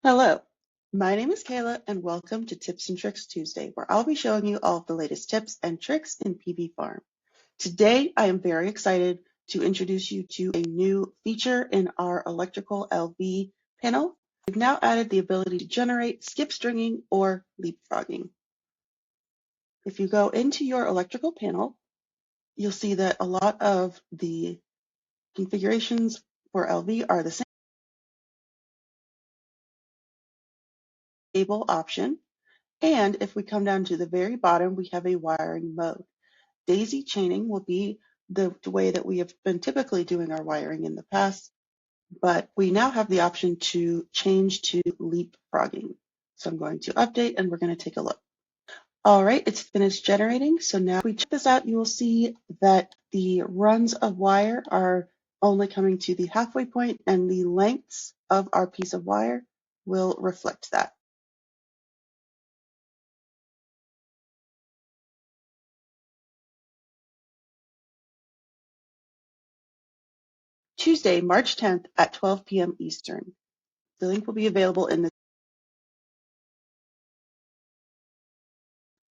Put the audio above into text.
Hello, my name is Kayla and welcome to Tips and Tricks Tuesday, where I'll be showing you all of the latest tips and tricks in PVFARM. Today, I am very excited to introduce you to a new feature in our electrical LV panel. We've now added the ability to generate skip stringing or leapfrogging. If you go into your electrical panel, you'll see that a lot of the configurations for LV are the same. Cable option. And if we come down to the very bottom, we have a wiring mode. Daisy chaining will be the way that we have been typically doing our wiring in the past, but we now have the option to change to leapfrogging. So I'm going to update and we're going to take a look. All right, it's finished generating. So now if we check this out, you will see that the runs of wire are only coming to the halfway point and the lengths of our piece of wire will reflect that. Tuesday, March 10th at 12 p.m. Eastern. The link will be available in the